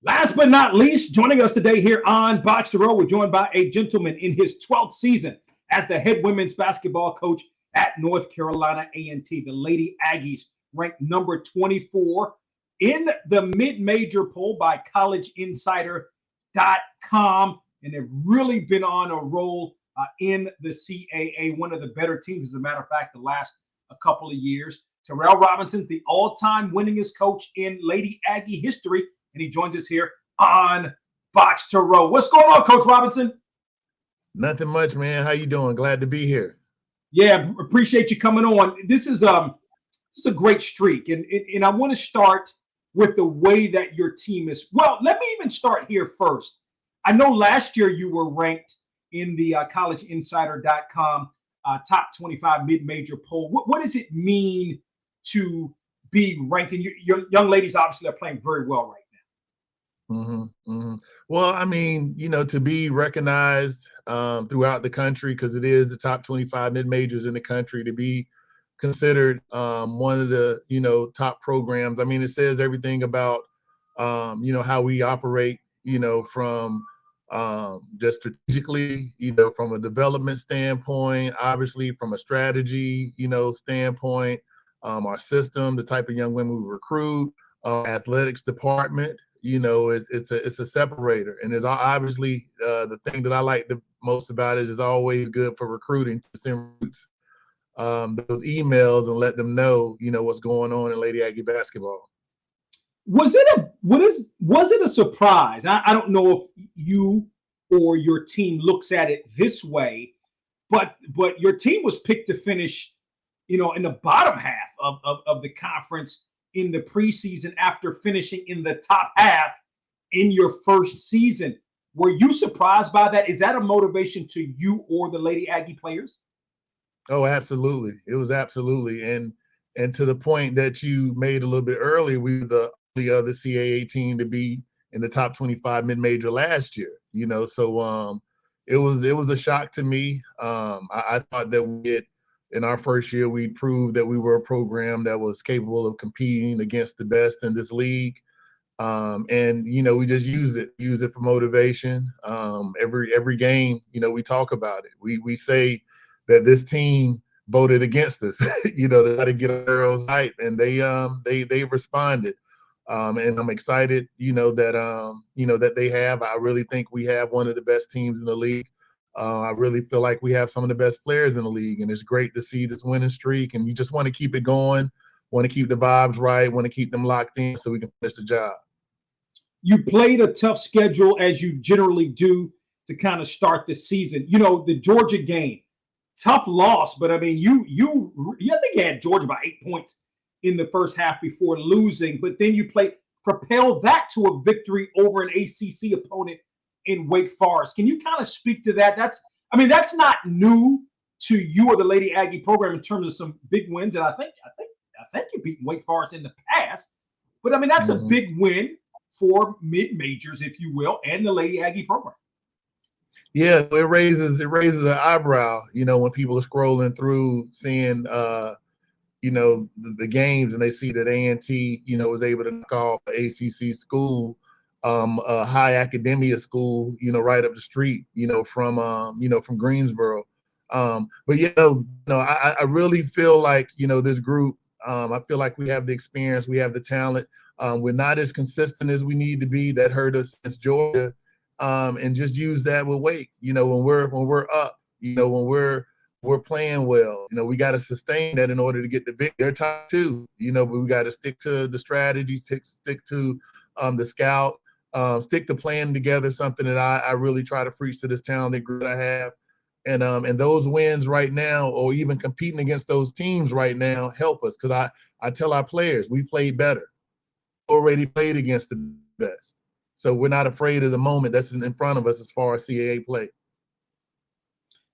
Last but not least, joining us today here on BOXTOROW, we're joined by a gentleman in his 12th season as the head women's basketball coach at North Carolina A&T. The Lady Aggies ranked number 24 in the mid-major poll by collegeinsider.com, and they've really been on a roll in the CAA, one of the better teams, as a matter of fact, the last a couple of years. Tarrell Robinson's the all-time winningest coach in Lady Aggie history, and he joins us here on BOXTOROW. What's going on, Coach Robinson? Nothing much, man. How you doing? Glad to be here. Yeah, appreciate you coming on. This is a great streak, and I want to start with the way that your team is. Well, let me even start here first. I know last year you were ranked in the collegeinsider.com top 25 mid-major poll. What does it mean to be ranked? And your young ladies obviously are playing very well right now. Well, I mean, to be recognized throughout the country, because it is the top 25 mid-majors in the country, to be considered one of the, top programs. I mean, it says everything about, how we operate, from just strategically, from a development standpoint, obviously from a strategy, standpoint, our system, the type of young women we recruit, athletics department, it's a separator. And it's obviously the thing that I like the most about it is always good for recruiting to send those emails and let them know, what's going on in Lady Aggie basketball. Was it a surprise? I don't know if you or your team looks at it this way, but your team was picked to finish, in the bottom half of the conference in the preseason after finishing in the top half in your first season. Were you surprised by that? Is that a motivation to you or the Lady Aggie players? Oh, absolutely. It was absolutely. And to the point that you made a little bit earlier, we were the only other CAA team to be in the top 25 mid-major last year, so it was a shock to me. I thought that in our first year, we proved that we were a program that was capable of competing against the best in this league. And we just use it for motivation. Every game, we talk about it. We say that this team voted against us, to try to get our girls hype, and they responded. And I'm excited, that they have. I really think we have one of the best teams in the league. I really feel like we have some of the best players in the league, and it's great to see this winning streak. And you just want to keep it going, want to keep the vibes right, want to keep them locked in so we can finish the job. You played a tough schedule, as you generally do, to kind of start the season. The Georgia game, tough loss, but I mean, I think you had Georgia by 8 points in the first half before losing, but then you propelled that to a victory over an ACC opponent in Wake Forest. Can you kind of speak to that? That's not new to you or the Lady Aggie program in terms of some big wins, and I think you beat Wake Forest in the past, but I mean that's a big win for mid-majors, if you will, and the Lady Aggie program. Yeah, it raises an eyebrow, when people are scrolling through, seeing the games, and they see that A&T, was able to knock off an ACC school, a high academia school, right up the street, from Greensboro. But I really feel like, this group, I feel like we have the experience, we have the talent. We're not as consistent as we need to be. That hurt us against Georgia, and just use that with Wake. When we're up, when we're playing well, we got to sustain that in order to get the victory. They're top two, but we got to stick to the strategy, stick to the scout, stick to playing together, something that I really try to preach to this talented group I have. And those wins right now, or even competing against those teams right now, help us, because I tell our players, we played better. Already played against the best. So we're not afraid of the moment that's in front of us as far as CAA play.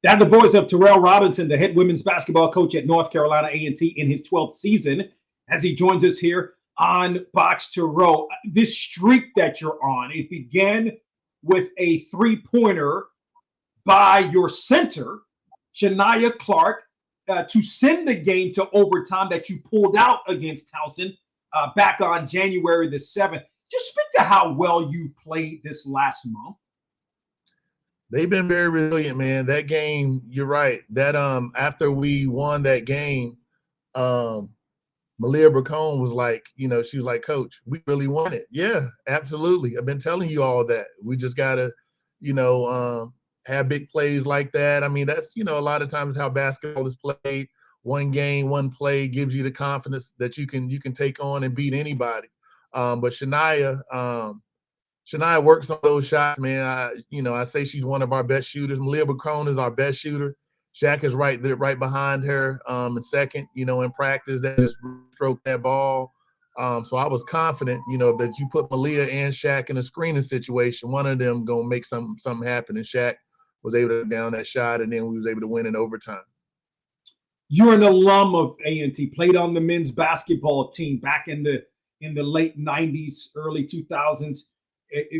That's the voice of Tarrell Robinson, the head women's basketball coach at North Carolina A&T in his 12th season, as he joins us here on BOXTOROW. This streak that you're on, it began with a three-pointer by your center, Shania Clark, to send the game to overtime that you pulled out against Towson back on January the 7th. Just speak to how well you've played this last month. They've been very resilient, man. That game, you're right. That after we won that game, Malia Bracone was like, she was like, Coach, we really won it. Yeah, absolutely. I've been telling you all that. We just gotta, have big plays like that. I mean, that's, a lot of times how basketball is played. One game, one play gives you the confidence that you can take on and beat anybody. But Shania works on those shots, man. I say she's one of our best shooters. Malia Bracone is our best shooter. Shaq is right there, right behind her in second, in practice. That just stroked that ball. So I was confident, that you put Malia and Shaq in a screening situation, one of them going to make something happen. And Shaq was able to down that shot, and then we was able to win in overtime. You're an alum of A&T, played on the men's basketball team back in the late 90s, early 2000s.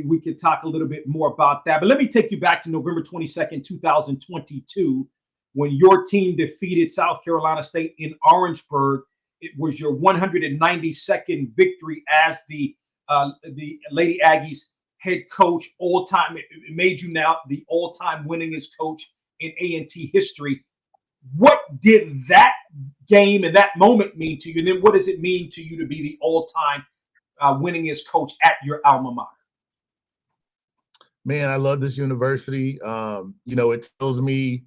We could talk a little bit more about that. But let me take you back to November 22nd, 2022, when your team defeated South Carolina State in Orangeburg. It was your 192nd victory as the Lady Aggies head coach, all-time. It made you now the all-time winningest coach in A&T history. What did that game and that moment mean to you? And then what does it mean to you to be the all-time winningest coach at your alma mater? Man, I love this university. It tells me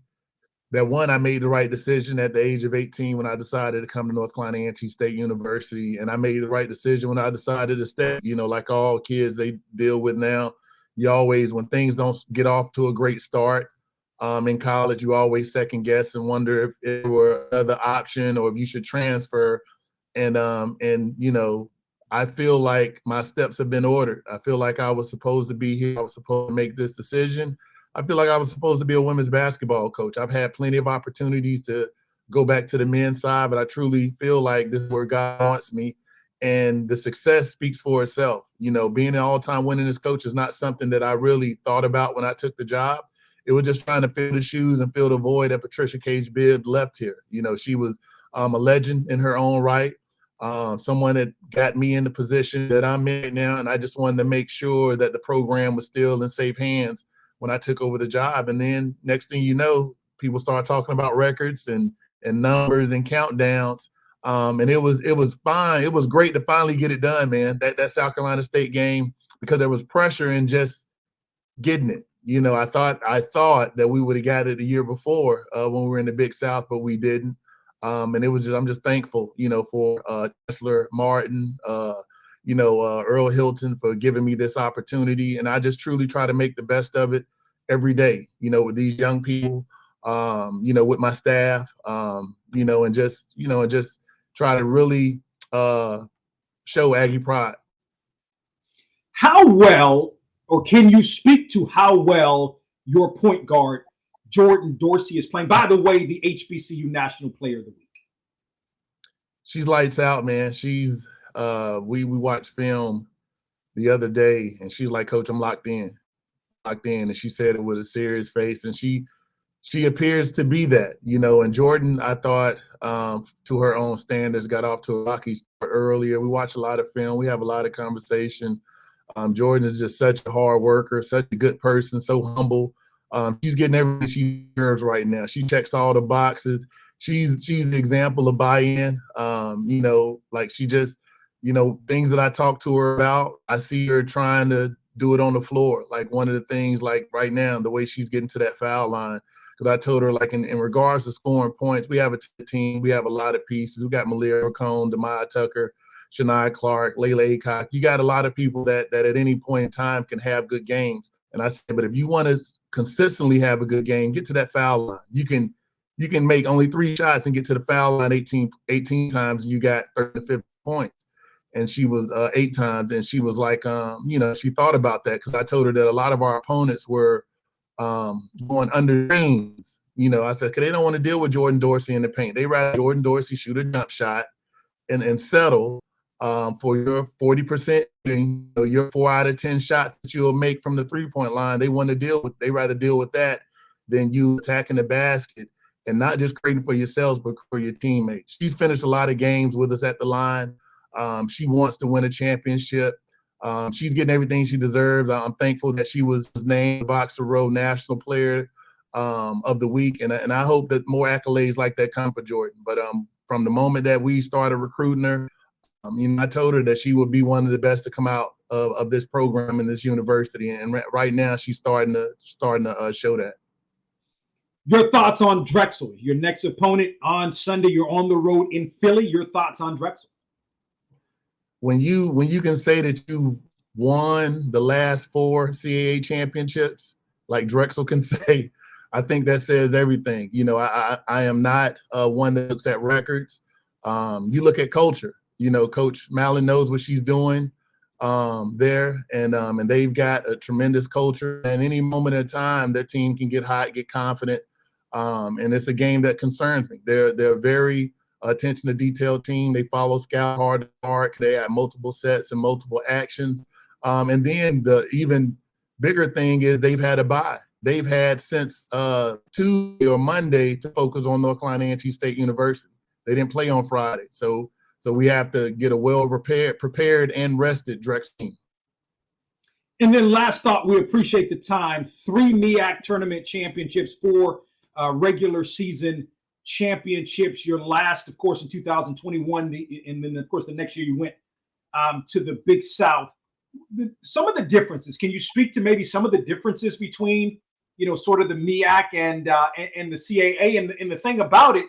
that, one, I made the right decision at the age of 18 when I decided to come to North Carolina A&T State University, and I made the right decision when I decided to stay. Like all kids they deal with now, you always, when things don't get off to a great start in college, you always second guess and wonder if it were another option or if you should transfer. And I feel like my steps have been ordered. I feel like I was supposed to be here. I was supposed to make this decision. I feel like I was supposed to be a women's basketball coach. I've had plenty of opportunities to go back to the men's side, but I truly feel like this is where God wants me. And the success speaks for itself. Being an all-time winningest coach is not something that I really thought about when I took the job. It was just trying to fill the shoes and fill the void that Patricia Cage-Bibb left here. She was a legend in her own right. Someone that got me in the position that I'm in now, and I just wanted to make sure that the program was still in safe hands when I took over the job. And then next thing you know, people start talking about records and numbers and countdowns. And it was fine. It was great to finally get it done, man. That South Carolina State game, because there was pressure in just getting it. I thought that we would have got it the year before when we were in the Big South, but we didn't. And I'm just thankful, for Chancellor Martin, Earl Hilton for giving me this opportunity. And I just truly try to make the best of it every day, with these young people, with my staff, and just try to really show Aggie pride. How well, or can you speak to how well your point guard, Jordan Dorsey, is playing? By the way, the HBCU National Player of the Week. She's lights out, man. She's we watched film the other day, and she's like, Coach, I'm locked in. And she said it with a serious face, and she appears to be that, And Jordan, I thought, to her own standards, got off to a rocky start earlier. We watch a lot of film. We have a lot of conversation. Jordan is just such a hard worker, such a good person, so humble. She's getting everything she deserves right now. She checks all the boxes. She's the example of buy-in. Like she just, things that I talk to her about, I see her trying to do it on the floor. Like one of the things, like right now, the way she's getting to that foul line. Because I told her, like in regards to scoring points, we have a team. We have a lot of pieces. We got Malia Bracone, Demaya Tucker, Shania Clark, Layla Aycock. You got a lot of people that at any point in time can have good games. And I said, but if you want to consistently have a good game, get to that foul line. You can make only 3 shots and get to the foul line 18 times, and you got 30 to 50 points. And she was 8 times, and she was like, she thought about that because I told her that a lot of our opponents were going under screens. I said, because they don't want to deal with Jordan Dorsey in the paint. They rather Jordan Dorsey shoot a jump shot and settle for your 40%, your 4 out of 10 shots that you'll make from the 3-point line. They rather deal with that than you attacking the basket and not just creating for yourselves, but for your teammates. She's finished a lot of games with us at the line. She wants to win a championship. She's getting everything she deserves. I'm thankful that she was named BOXTOROW National Player of the Week, and I hope that more accolades like that come for Jordan. But from the moment that we started recruiting her, I told her that she would be one of the best to come out of this program in this university, and right now she's starting to show that. Your thoughts on Drexel, your next opponent on Sunday? You're on the road in Philly. Your thoughts on Drexel? When you can say that you won the last 4 CAA championships, like Drexel can say, I think that says everything. I am not one that looks at records. You look at culture. Coach Mallon knows what she's doing there, and they've got a tremendous culture. And any moment in time, their team can get hot, get confident, and it's a game that concerns me. They're a very attention to detail team. They follow scout hard. They have multiple sets and multiple actions. And then the even bigger thing is they've had a bye. They've had since Tuesday or Monday to focus on North Carolina A&T State University. They didn't play on Friday, so we have to get a prepared and rested Drexel team. And then last thought, we appreciate the time. 3 MEAC tournament championships, 4 regular season championships. Your last, of course, in 2021, and then of course the next year you went to the Big South. Some of the differences. Can you speak to maybe some of the differences between sort of the MEAC and the CAA? And the thing about it,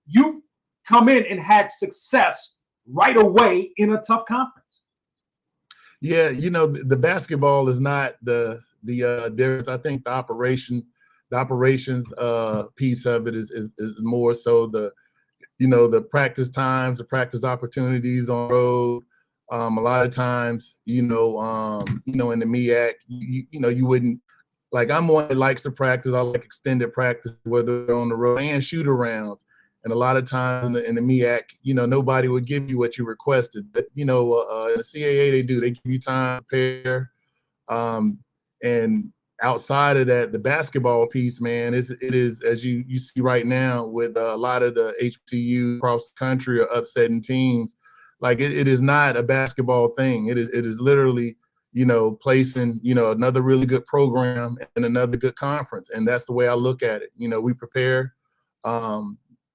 you've come in and had success right away in a tough conference. Yeah, the basketball is not the difference. I think the operations piece of it is more so the practice times, the practice opportunities on the road. A lot of times, in the MEAC, you wouldn't, like, I'm one that likes to practice. I like extended practice, whether on the road and shoot arounds. And a lot of times in the MEAC, nobody would give you what you requested. But, in the CAA, they do. They give you time to prepare. And outside of that, the basketball piece, man, it is as you see right now with a lot of the HBCU across the country are upsetting teams. Like, it is not a basketball thing. It is literally, placing, another really good program and another good conference. And that's the way I look at it. We prepare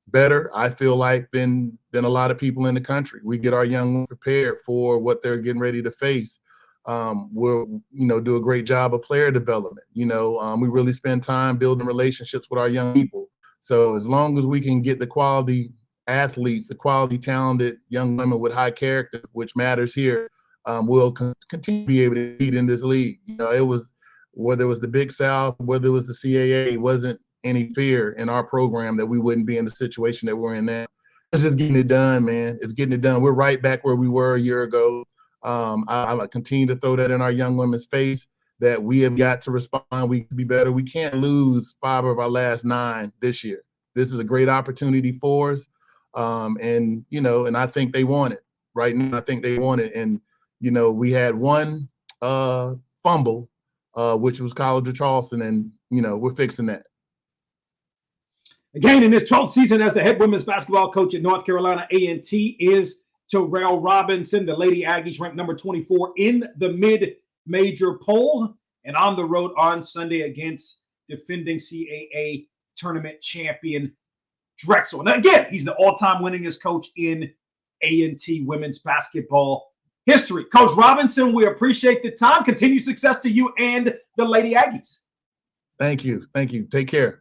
better, I feel like, than a lot of people in the country. We get our young ones prepared for what they're getting ready to face. We'll, do a great job of player development. We really spend time building relationships with our young people. So as long as we can get the quality athletes, the quality talented young women with high character, which matters here, we'll continue to be able to compete in this league. It was, whether it was the Big South, whether it was the CAA, it wasn't any fear in our program that we wouldn't be in the situation that we're in now. It's just getting it done, man. It's getting it done. We're right back where we were a year ago. I continue to throw that in our young women's face, that we have got to respond. We can be better. We can't lose 5 of our last 9 this year. This is a great opportunity for us. And I think they want it right now. I think they want it. And, we had one fumble, which was College of Charleston, and, we're fixing that. Again, in his 12th season as the head women's basketball coach at North Carolina A&T is Tarrell Robinson. The Lady Aggies ranked number 24 in the mid-major poll and on the road on Sunday against defending CAA tournament champion Drexel. And again, he's the all-time winningest coach in A&T women's basketball history. Coach Robinson, we appreciate the time. Continued success to you and the Lady Aggies. Thank you. Thank you. Take care.